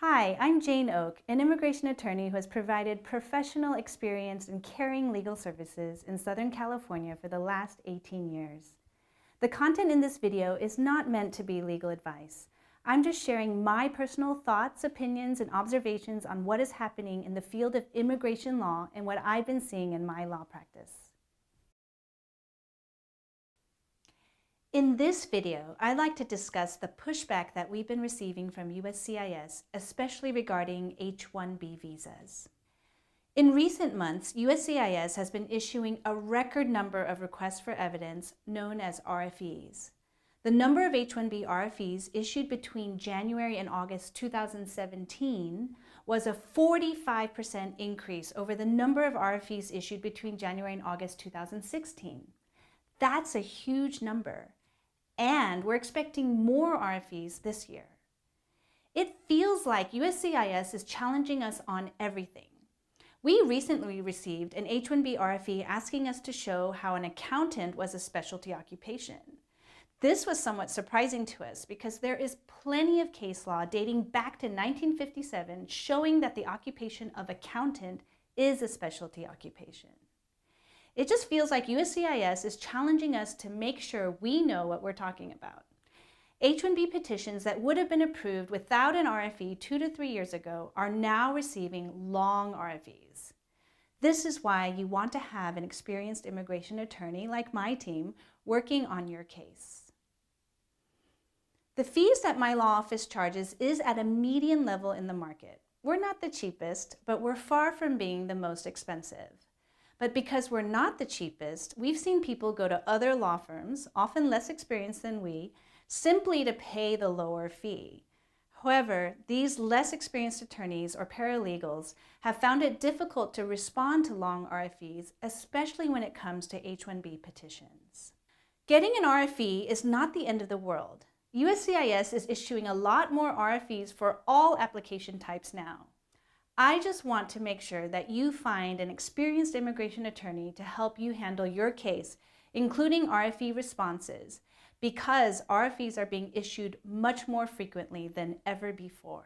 Hi, I'm Jane Oak, an immigration attorney who has provided professional experience in carrying legal services in Southern California for the last 18 years. The content in this video is not meant to be legal advice. I'm just sharing my personal thoughts, opinions, and observations on what is happening in the field of immigration law and what I've been seeing in my law practice. In this video, I'd like to discuss the pushback that we've been receiving from USCIS, especially regarding H-1B visas. In recent months, USCIS has been issuing a record number of requests for evidence known as RFEs. The number of H-1B RFEs issued between January and August 2017 was a 45% increase over the number of RFEs issued between January and August 2016. That's a huge number. And we're expecting more RFEs this year. It feels like USCIS is challenging us on everything. We recently received an H-1B RFE asking us to show how an accountant was a specialty occupation. This was somewhat surprising to us because there is plenty of case law dating back to 1957 showing that the occupation of accountant is a specialty occupation. It just feels like USCIS is challenging us to make sure we know what we're talking about. H-1B petitions that would have been approved without an RFE 2 to 3 years ago are now receiving long RFEs. This is why you want to have an experienced immigration attorney like my team working on your case. The fees that my law office charges is at a median level in the market. We're not the cheapest, but we're far from being the most expensive. But because we're not the cheapest, we've seen people go to other law firms, often less experienced than we, simply to pay the lower fee. However, these less experienced attorneys or paralegals have found it difficult to respond to long RFEs, especially when it comes to H-1B petitions. Getting an RFE is not the end of the world. USCIS is issuing a lot more RFEs for all application types now. I just want to make sure that you find an experienced immigration attorney to help you handle your case, including RFE responses, because RFEs are being issued much more frequently than ever before.